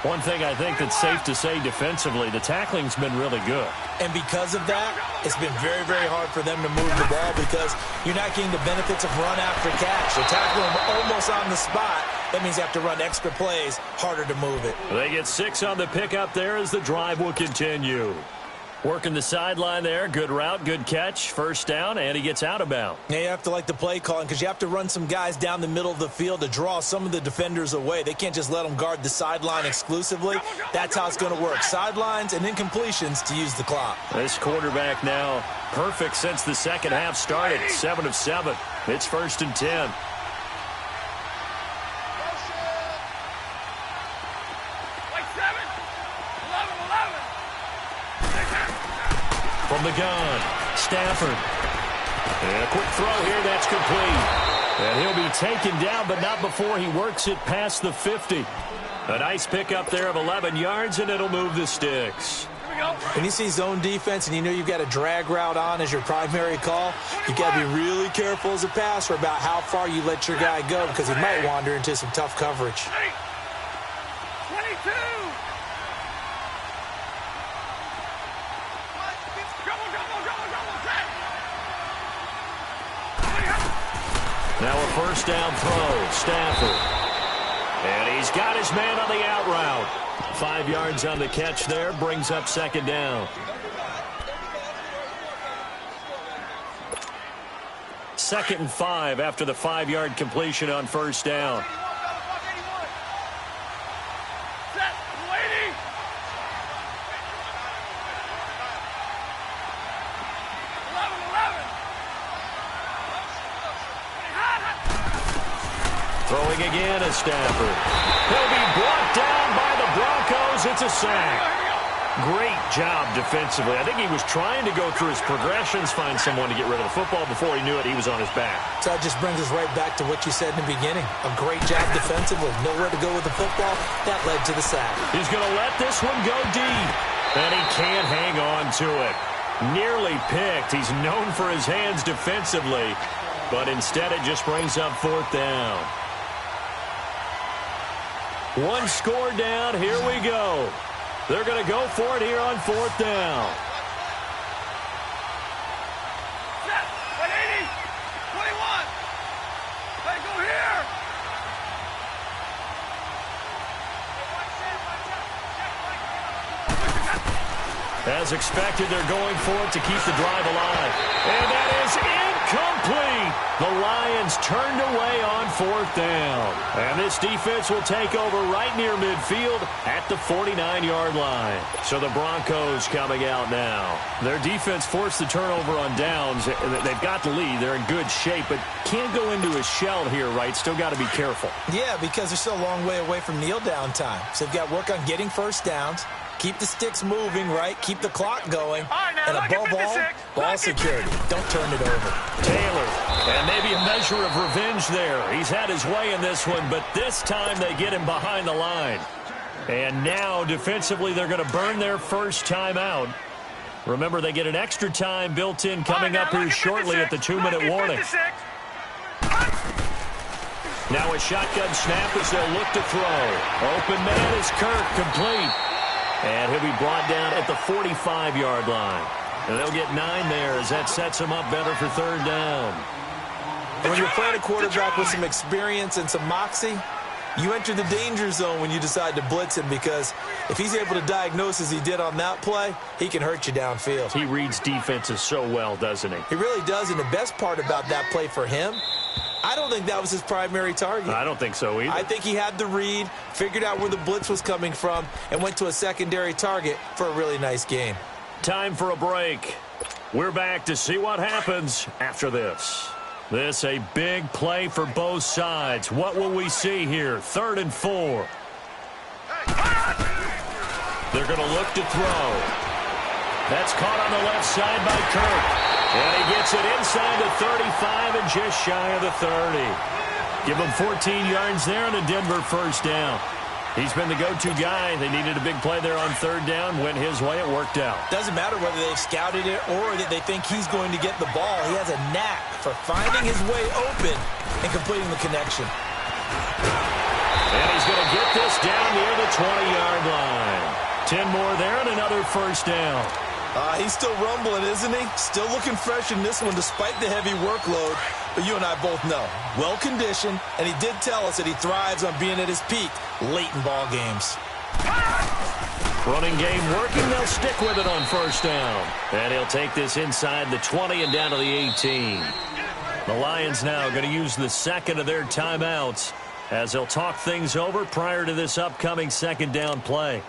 One thing I think that's safe to say defensively, the tackling's been really good.
And because of that, it's been very, very hard for them to move the ball because you're not getting the benefits of run after catch. They're tackling them almost on the spot. That means you have to run extra plays, harder to move it.
They get 6 on the pickup there as the drive will continue. Working the sideline there. Good route, good catch. First down, and he gets out of bounds.
Yeah, you have to like the play calling because you have to run some guys down the middle of the field to draw some of the defenders away. They can't just let them guard the sideline exclusively. That's how it's going to work. Sidelines and incompletions to use the clock.
This quarterback now perfect since the second half started. 7 of 7. It's 1st and 10. From the gun, Stafford. And a quick throw here, that's complete. And he'll be taken down, but not before he works it past the 50. A nice pickup there of 11 yards, and it'll move the sticks.
When you see zone defense and you know you've got a drag route on as your primary call, you've got to be really careful as a passer about how far you let your guy go because he might wander into some tough coverage.
22.
Now a first down throw, Stafford. And he's got his man on the out route. 5 yards on the catch there, brings up 2nd down. 2nd and 5 after the 5-yard completion on first down. Throwing again is Stafford. He'll be brought down by the Broncos. It's a sack. Great job defensively. I think he was trying to go through his progressions, find someone to get rid of the football. Before he knew it, he was on his back.
So that just brings us right back to what you said in the beginning. A great job defensively. Nowhere to go with the football. That led to the sack.
He's going to let this one go deep. And he can't hang on to it. Nearly picked. He's known for his hands defensively. But instead it just brings up 4th down. 1 score down. Here we go. They're going to go for it here on 4th down.
Set. 180. 21. Let go here.
As expected, they're going for it to keep the drive alive. And that is incomplete. The Lions turned away on 4th down. And this defense will take over right near midfield at the 49-yard line. So the Broncos coming out now. Their defense forced the turnover on downs. They've got the lead. They're in good shape, but can't go into a shell here, right? Still got to be careful.
Yeah, because they're still a long way away from kneel down time. So they've got to work on getting first downs. Keep the sticks moving, right? Keep the clock going. And above all, ball security. Don't turn it over.
Taylor, and maybe a measure of revenge there. He's had his way in this one, but this time they get him behind the line. And now, defensively, they're going to burn their first timeout. Remember, they get an extra time built in coming up here shortly at the 2-minute warning. Now a shotgun snap as they'll look to throw. Open man is Kirk, complete. And he'll be brought down at the 45-yard line. And they'll get 9 there as that sets him up better for 3rd down.
When you're playing a quarterback with some experience and some moxie, You enter the danger zone when you decide to blitz him, because if he's able to diagnose as he did on that play, he can hurt you downfield.
He reads defenses so well, doesn't he?
He really does, and the best part about that play for him, I don't think that was his primary target.
I don't think so either.
I think he had the read, figured out where the blitz was coming from, and went to a secondary target for a really nice gain.
Time for a break. We're back to see what happens after this. This a big play for both sides. What will we see here? 3rd and 4. They're going to look to throw. That's caught on the left side by Kirk. And he gets it inside the 35 and just shy of the 30. Give him 14 yards there and a Denver first down. He's been the go-to guy. They needed a big play there on 3rd down. Went his way. It worked out.
Doesn't matter whether they've scouted it or that they think he's going to get the ball. He has a knack for finding his way open and completing the connection.
And he's going to get this down near the 20-yard line. 10 more there and another first down.
He's still rumbling, isn't he? Still looking fresh in this one despite the heavy workload. But you and I both know, well-conditioned, and he did tell us that he thrives on being at his peak late in ball games.
Running game working. They'll stick with it on first down. And he'll take this inside the 20 and down to the 18. The Lions now going to use the second of their timeouts as they'll talk things over prior to this upcoming 2nd down play.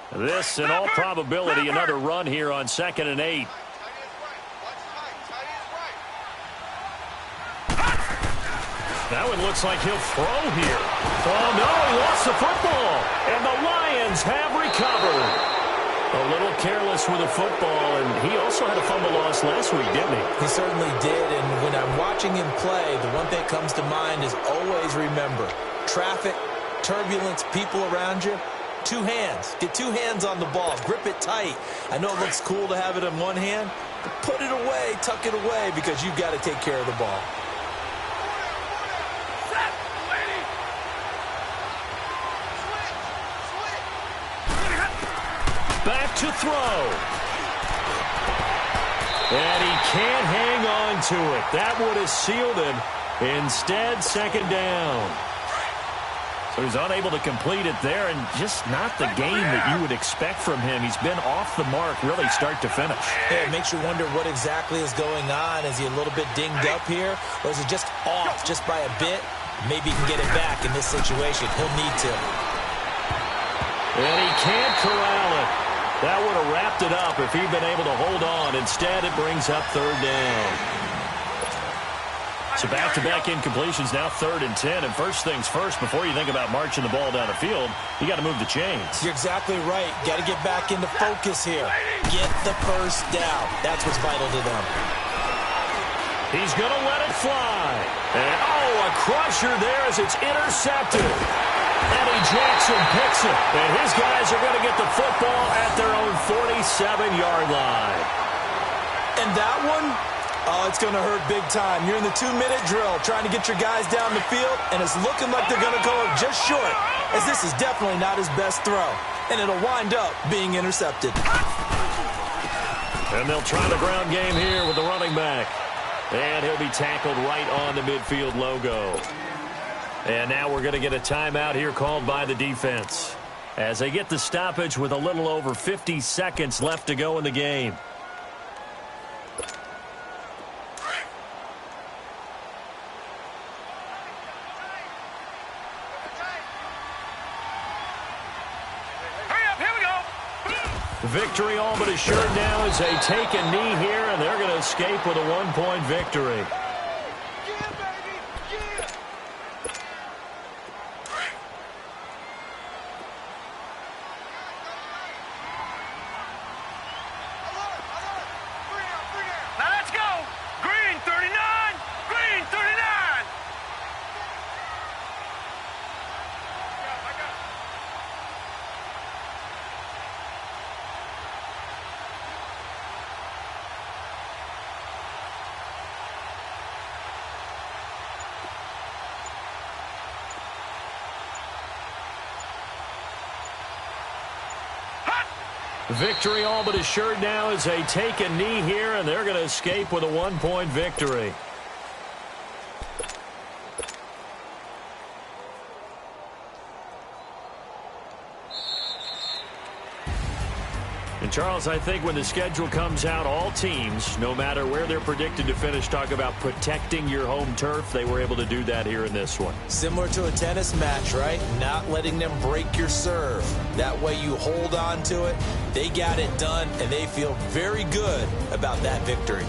This, in all probability, another run here on 2nd and 8. That one looks like he'll throw here. Oh, no, he lost the football. And the Lions have recovered. A little careless with the football, and he also had a fumble loss last week, didn't he?
He certainly did, and when I'm watching him play, the one thing that comes to mind is always remember, traffic, turbulence, people around you. 2 hands. Get 2 hands on the ball. Grip it tight. I know it looks cool to have it in one hand, but put it away, tuck it away, because you've got to take care of the ball.
Back to throw. And he can't hang on to it. That would have sealed it. Instead, 2nd down. So he's unable to complete it there, and just not the game that you would expect from him. He's been off the mark really start to finish.
Yeah, it makes you wonder what exactly is going on. Is he a little bit dinged up here, or is he just off just by a bit? Maybe he can get it back in this situation. He'll need to.
And he can't corral it. That would have wrapped it up if he'd been able to hold on. Instead, it brings up 3rd down. So back-to-back incompletions, now 3rd and 10. And first things first, before you think about marching the ball down the field, you got to move the chains.
You're exactly right. Got to get back into focus here. Get the first down. That's what's vital to them.
He's going to let it fly. And, oh, a crusher there as it's intercepted. Eddie Jackson picks it. And his guys are going to get the football at their own 47-yard line.
And that one, oh, it's going to hurt big time. You're in the 2-minute drill trying to get your guys down the field, and it's looking like they're going to go just short, as this is definitely not his best throw. And it'll wind up being intercepted.
And they'll try the ground game here with the running back. And he'll be tackled right on the midfield logo. And now we're going to get a timeout here called by the defense as they get the stoppage with a little over 50 seconds left to go in the game. Victory all but assured now as they take a knee here, and they're going to escape with a 1-point victory.
Now let's go! Green 39! Green 39!
Victory all but assured now as they take a knee here, and they're going to escape with a 1-point victory. Charles, I think when the schedule comes out, all teams, no matter where they're predicted to finish, talk about protecting your home turf. They were able to do that here in this one.
Similar to a tennis match, right? Not letting them break your serve. That way you hold on to it. They got it done, and they feel very good about that victory.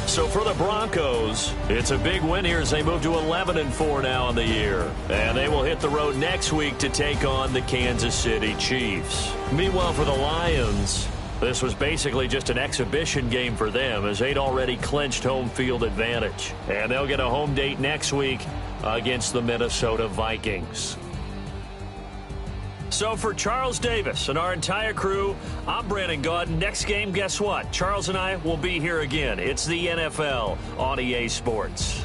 So for the Broncos, it's a big win here as they move to 11-4 now on the year. And they will hit the road next week to take on the Kansas City Chiefs. Meanwhile, for the Lions, this was basically just an exhibition game for them as they'd already clinched home field advantage. And they'll get a home date next week against the Minnesota Vikings. So for Charles Davis and our entire crew, I'm Brandon Gaudin. Next game, guess what? Charles and I will be here again. It's the NFL on EA Sports.